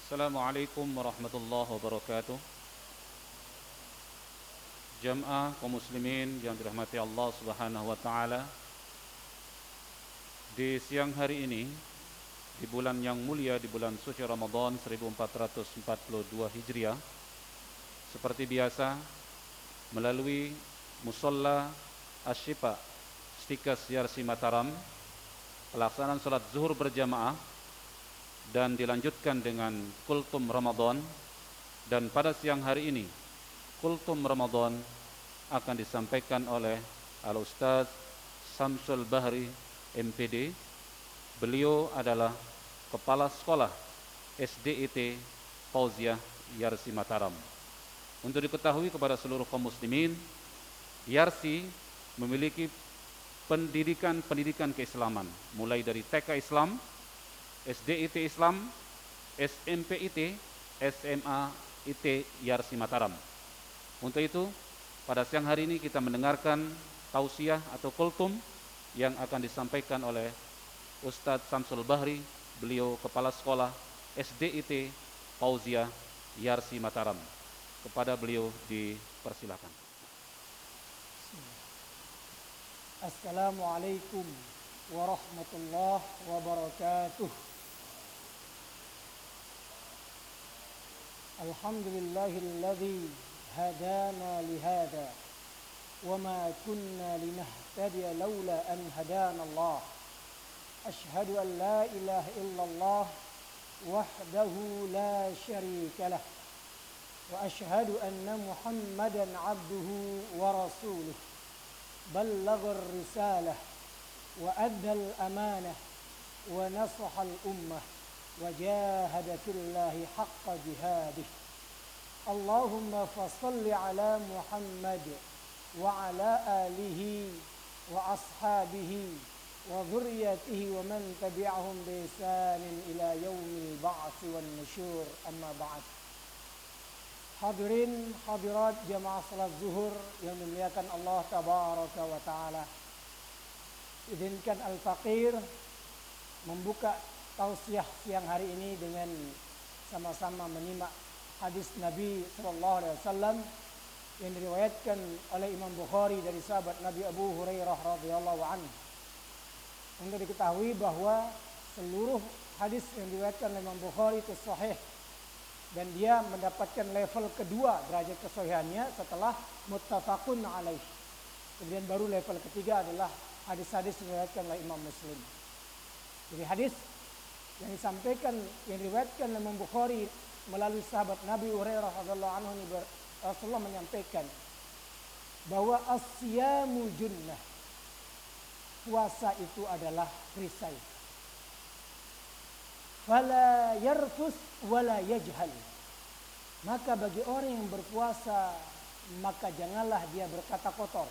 Assalamualaikum warahmatullahi wabarakatuh. Jamaah kaum muslimin yang dirahmati Allah Subhanahu wa taala. Di siang hari ini, di bulan yang mulia, di bulan suci Ramadan 1442 Hijriah, seperti biasa melalui Musalla Asy-Syifa Stikas Yarsi Mataram, pelaksanaan salat zuhur berjamaah dan dilanjutkan dengan kultum Ramadan. Dan pada siang hari ini kultum Ramadan akan disampaikan oleh Al-Ustaz Samsul Bahri MPD. Beliau adalah Kepala Sekolah SDIT Fauziah Yarsi Mataram. Untuk diketahui kepada seluruh kaum muslimin, Yarsi memiliki pendidikan keislaman mulai dari TK Islam, SDIT Islam, SMP IT, SMA IT Yarsi Mataram. Untuk itu, pada siang hari ini kita mendengarkan tausiah atau kultum yang akan disampaikan oleh Ustadz Samsul Bahri, beliau Kepala Sekolah SDIT Fauziah Yarsi Mataram. Kepada beliau dipersilakan. Assalamualaikum warahmatullahi wabarakatuh. Alhamdulillahilladzi hadana lihada wa ma kunna linahtadiya laula an hadana Allah. Ashhadu an la ilaha illallah wahdahu la syarika lah wa ashhadu anna Muhammadan abduhu wa rasuluh. Ballagha ar-risalah wa adda al-amanah wa nasaha al-ummah wa jahada fillahi haqqa jihadih. Allahumma fassalli ala Muhammad wa ala alihi wa ashabihi wa dhurriyyatihi wa man tabi'ahum bi ihsanin ila yaumil ba'ts wan nusyur. Amma ba'd. Hadirin hadirat jamaah salat zuhur yang dimuliakan Allah tabaraka wa taala. Izinkan Al-Faqir membuka tausiah siang hari ini dengan sama-sama menyimak hadis Nabi sallallahu alaihi wasallam yang diriwayatkan oleh Imam Bukhari dari sahabat Nabi Abu Hurairah radhiyallahu anhu. Untuk diketahui bahwa seluruh hadis yang diriwayatkan oleh Imam Bukhari itu sahih dan dia mendapatkan level kedua derajat kesahihannya setelah muttafaqun alaih. Kemudian baru level ketiga adalah hadis-hadis yang diriwayatkan oleh Imam Muslim. Jadi hadis yang disampaikan, yang diriwayatkan oleh Imam Bukhari melalui sahabat Nabi Hurairah radhiyallahu anhu, Rasulullah menyampaikan bahwa as-siyamu junnah, puasa itu adalah perisai. Fala yarfus wala yajhal, maka bagi orang yang berpuasa maka janganlah dia berkata kotor,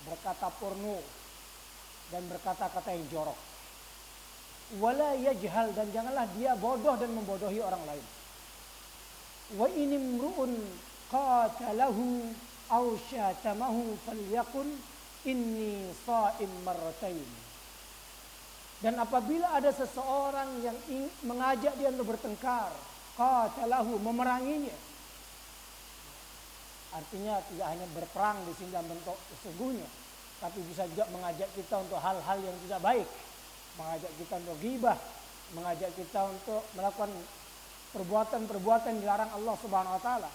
berkata porno, dan berkata-kata yang jorok. Wala yajhal, dan janganlah dia bodoh dan membodohi orang lain. Wa inimru'un qatalahu aw syatamahu falyaqul inni sha'im marratain. Dan apabila ada seseorang yang mengajak dia untuk bertengkar, qatalahu, memeranginya. Artinya tidak hanya berperang di sini dalam bentuk sesungguhnya, tapi bisa juga mengajak kita untuk hal-hal yang tidak baik, mengajak kita untuk ghibah, mengajak kita untuk melakukan perbuatan-perbuatan yang dilarang Allah Subhanahu wa taala.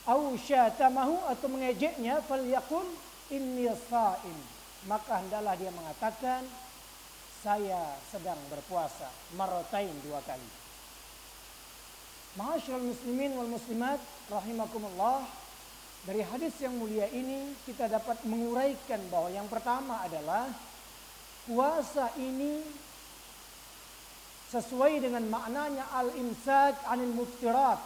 Au syatamahu, atau mengejeknya, falyaqul inni sha'im, maka hendaklah dia mengatakan saya sedang berpuasa, marratain, dua kali. Ma'asyiral muslimin wal muslimat rahimakumullah, dari hadis yang mulia ini kita dapat menguraikan bahwa yang pertama adalah puasa ini sesuai dengan maknanya al-imsak 'anil muftirat,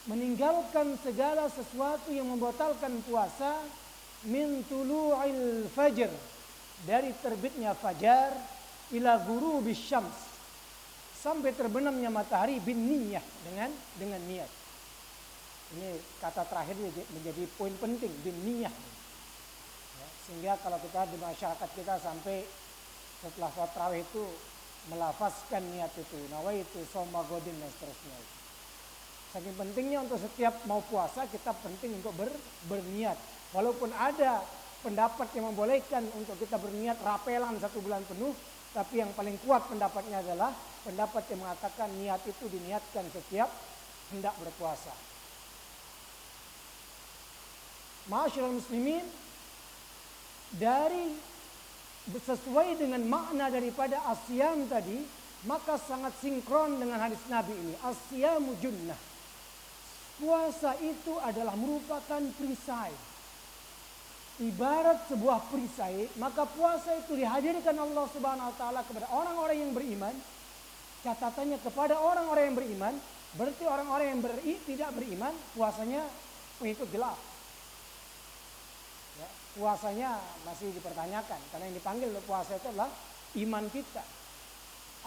meninggalkan segala sesuatu yang membatalkan puasa, min tulu'il fajr, dari terbitnya fajar, ila ghurubis syams, sampai terbenamnya matahari, bin niyah, dengan niat. Ini kata terakhir menjadi poin penting, bin niyah. Ya, sehingga kalau kita di masyarakat kita sampai setelah sholat tarawih itu melafazkan niat itu, nawaitu shauma ghadin dan seterusnya. Saking pentingnya untuk setiap mau puasa kita penting untuk berniat. Walaupun ada pendapat yang membolehkan untuk kita berniat rapelan 1 bulan penuh, tapi yang paling kuat pendapatnya adalah pendapat yang mengatakan niat itu diniatkan setiap hendak berpuasa. Ma'asyiral muslimin, dari sesuai dengan makna daripada asyam tadi, maka sangat sinkron dengan hadis Nabi ini. Asyamu junnah. Puasa itu adalah merupakan perisai. Ibarat sebuah perisai, maka puasa itu dihadirkan Allah Subhanahu wa taala kepada orang-orang yang beriman. Catatannya kepada orang-orang yang beriman, berarti orang-orang yang tidak beriman puasanya mengikut gelap. Ya, puasanya masih dipertanyakan karena yang dipanggil oleh puasa itu adalah iman kita.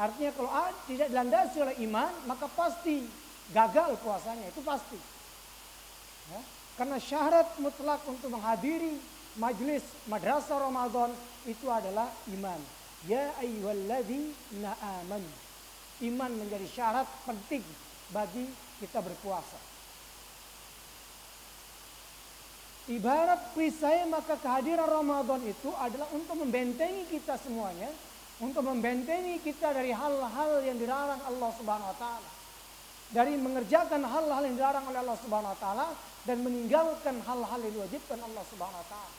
Artinya kalau tidak dilandasi oleh iman, maka pasti gagal puasanya, itu pasti. Ya, karena syarat mutlak untuk menghadiri majlis madrasah Ramadan itu adalah iman. Ya ayyuhalladzina amanu. Iman menjadi syarat penting bagi kita berpuasa. Ibarat perisai, maka kehadiran Ramadan itu adalah untuk membentengi kita semuanya, untuk membentengi kita dari hal-hal yang dilarang Allah Subhanahu wa taala. Dari mengerjakan hal-hal yang dilarang oleh Allah Subhanahu wa taala dan meninggalkan hal-hal yang diwajibkan Allah Subhanahu wa taala.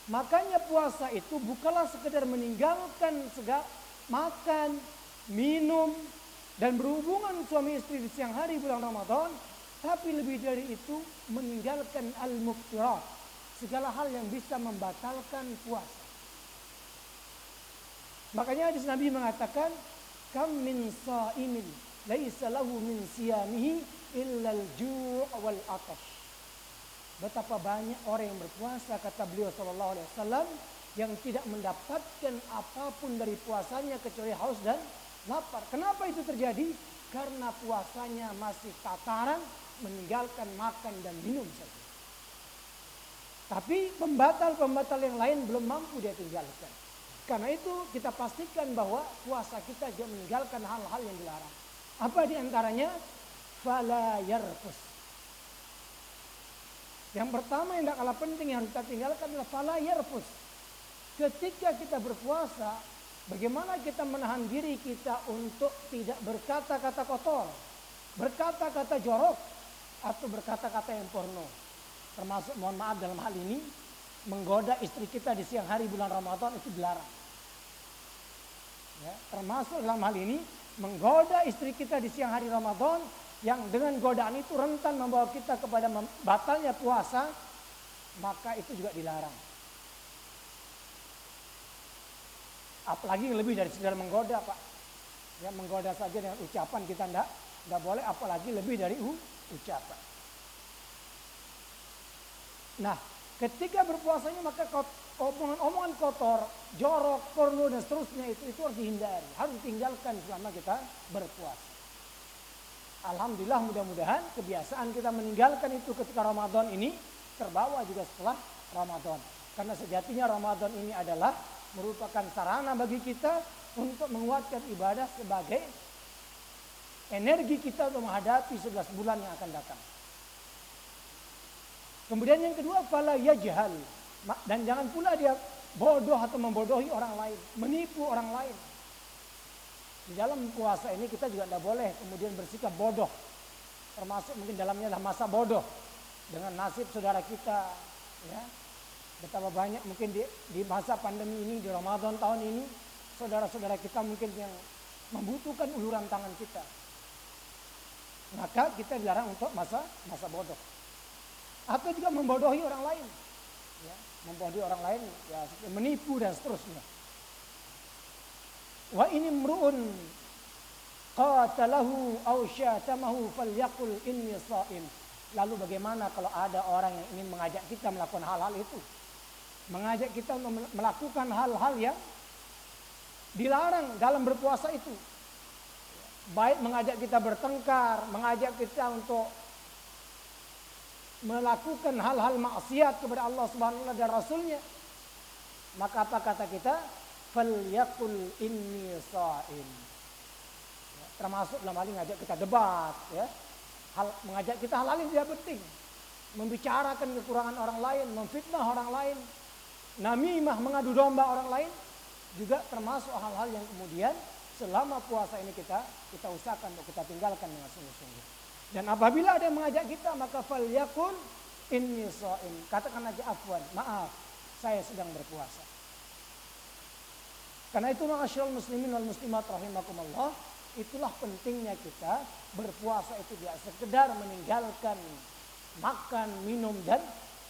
Makanya puasa itu bukanlah sekedar meninggalkan segala makan, minum dan berhubungan suami istri di siang hari bulan Ramadan, tapi lebih dari itu meninggalkan al-muftirat, segala hal yang bisa membatalkan puasa. Makanya hadis Nabi mengatakan, kam min shaimin laisa lahu min siyamihi illa al-ju' wal atash. Betapa banyak orang yang berpuasa, kata beliau sallallahu alaihi wasallam, yang tidak mendapatkan apapun dari puasanya kecuali haus dan lapar. Kenapa itu terjadi? Karena puasanya masih tataran meninggalkan makan dan minum saja. Tapi pembatal-pembatal yang lain belum mampu dia tinggalkan. Karena itu kita pastikan bahwa puasa kita juga meninggalkan hal-hal yang dilarang. Apa di antaranya? Fala yarfus. Yang pertama yang tidak kalah penting yang harus kita tinggalkan adalah fala yarfus. Ketika kita berpuasa, bagaimana kita menahan diri kita untuk tidak berkata-kata kotor, berkata-kata jorok, atau berkata-kata yang porno. Termasuk, mohon maaf dalam hal ini, menggoda istri kita di siang hari bulan Ramadan itu dilarang. Ya, termasuk dalam hal ini, menggoda istri kita di siang hari Ramadan, yang dengan godaan itu rentan membawa kita kepada batalnya puasa, maka itu juga dilarang. Apalagi yang lebih dari sekedar menggoda, Pak. Ya, menggoda saja dengan ucapan kita tidak boleh, apalagi lebih dari ucapan. Nah, ketika berpuasanya maka omongan kotor, jorok, porno dan seterusnya itu harus dihindari, harus ditinggalkan selama kita berpuasa. Alhamdulillah, mudah-mudahan kebiasaan kita meninggalkan itu ketika Ramadan ini terbawa juga setelah Ramadan. Karena sejatinya Ramadan ini adalah merupakan sarana bagi kita untuk menguatkan ibadah sebagai energi kita untuk menghadapi 11 bulan yang akan datang. Kemudian yang kedua, fala yajhal. Dan jangan pula dia bodoh atau membodohi orang lain, menipu orang lain. Di dalam puasa ini kita juga tidak boleh kemudian bersikap bodoh. Termasuk mungkin dalamnya adalah masa bodoh dengan nasib saudara kita. Ya. Betapa banyak mungkin di masa pandemi ini, di Ramadan tahun ini, saudara-saudara kita mungkin yang membutuhkan uluran tangan kita. Maka kita dilarang untuk masa bodoh. Atau juga membodohi orang lain. Ya, membodohi orang lain, ya, menipu dan seterusnya. Wa ini mru'un qatalahu aw syatamahu falyaqul inni sha'im. Lalu bagaimana kalau ada orang yang ingin mengajak kita melakukan hal-hal itu? Mengajak kita untuk melakukan hal-hal yang dilarang dalam berpuasa itu. Baik mengajak kita bertengkar, mengajak kita untuk melakukan hal-hal maksiat kepada Allah Subhanahu wa taala dan Rasulnya. Maka apa kata kita? falyaqul inni sha'im. Ya, termasuk dalam hal ini ngajak kita debat, ya. Mengajak kita hal-hal yang tidak penting. Membicarakan kekurangan orang lain, memfitnah orang lain, namimah, mengadu domba orang lain, juga termasuk hal-hal yang kemudian selama puasa ini kita usahakan untuk kita tinggalkan dengan sungguh-sungguh. Dan apabila ada yang mengajak kita, maka falyaqul inni sha'im. Katakan aja afwan, maaf, saya sedang berpuasa. Karena itu ma'asyiral muslimin wal muslimat rahimakumullah, itulah pentingnya kita berpuasa itu tidak sekedar meninggalkan makan, minum dan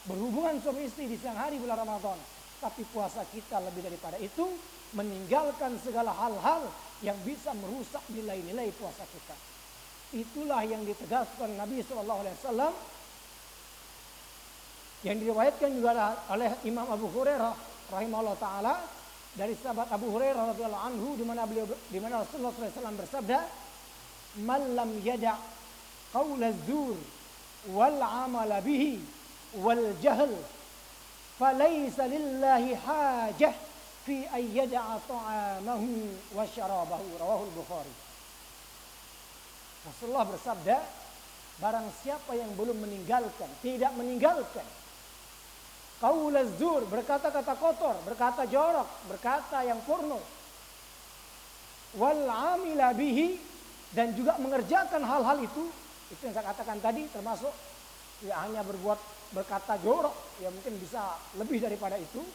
berhubungan suami istri di siang hari bulan Ramadan. Tapi puasa kita lebih daripada itu, meninggalkan segala hal-hal yang bisa merusak nilai-nilai puasa kita. Itulah yang ditegaskan Nabi SAW, yang diriwayatkan juga oleh Imam Abu Hurairah rahimahullah taala dari sahabat Abu Hurairah radhiyallahu anhu, di mana Rasulullah SAW bersabda, "Man lam yada' qaula az-zur wal 'amala bihi wal jahl falaysa lillahi hajah fi ay yada'a ta'amahu wa syarabahu." Rawahul Bukhari. Rasulullah bersabda, barang siapa yang belum meninggalkan, tidak meninggalkan qaul az-zur, berkata-kata kotor, berkata jorok, berkata yang porno, wal 'amila bihi, dan juga mengerjakan hal-hal itu yang saya katakan tadi, termasuk ya hanya berkata jorok, ya mungkin bisa lebih daripada itu,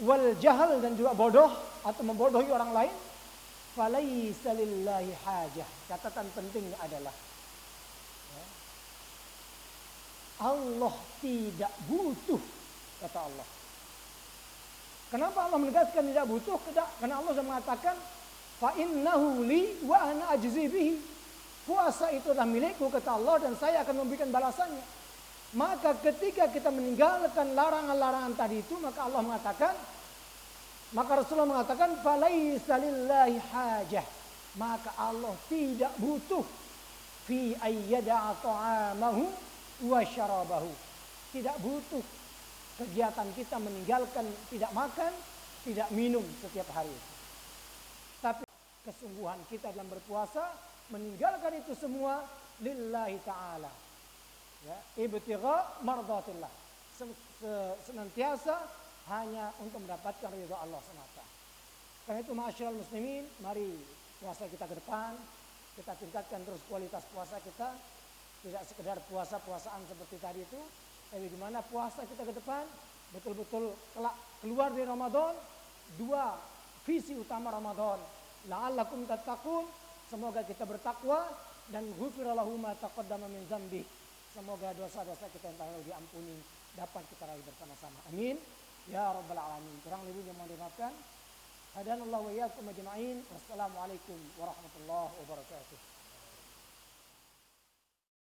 wal jahal, dan juga bodoh atau membodohi orang lain, falaysa lillahi hajah. Catatan pentingnya adalah Allah tidak butuh, kata Allah. Kenapa Allah menegaskan tidak butuh? Karena Allah sudah mengatakan, fa innahu li wa ana ajzi bihi. Puasa itu adalah milikku, kata Allah, dan saya akan memberikan balasannya. Maka ketika kita meninggalkan larangan-larangan tadi itu, maka Rasulullah mengatakan, falaisa lillahi hajah. Maka Allah tidak butuh fi ayyada'a ta'amahu wa syarabahu. Tidak butuh kegiatan kita meninggalkan tidak makan, tidak minum setiap hari itu. Tapi kesungguhan kita dalam berpuasa, meninggalkan itu semua lillahi ta'ala, ya, ibtigha mardatillah, senantiasa hanya untuk mendapatkan ridha Allah semata. Karena itu ma'asyiral muslimin, mari puasa kita ke depan, kita tingkatkan terus kualitas puasa kita. Tidak sekedar puasa-puasaan seperti tadi itu, tapi di mana puasa kita ke depan betul-betul keluar dari Ramadan, dua visi utama Ramadan, la'allakum tattaqun, semoga kita bertakwa, dan ghufira lahu ma taqaddama min dzambi, semoga dosa-dosa kita yang telah diampuni dapat kita raih bersama-sama. Amin ya rabbal alamin. Kurang lebihnya mohon dimaafkan. Hadanallahu wa iyyakum ajma'in. Wassalamualaikum warahmatullahi wabarakatuh.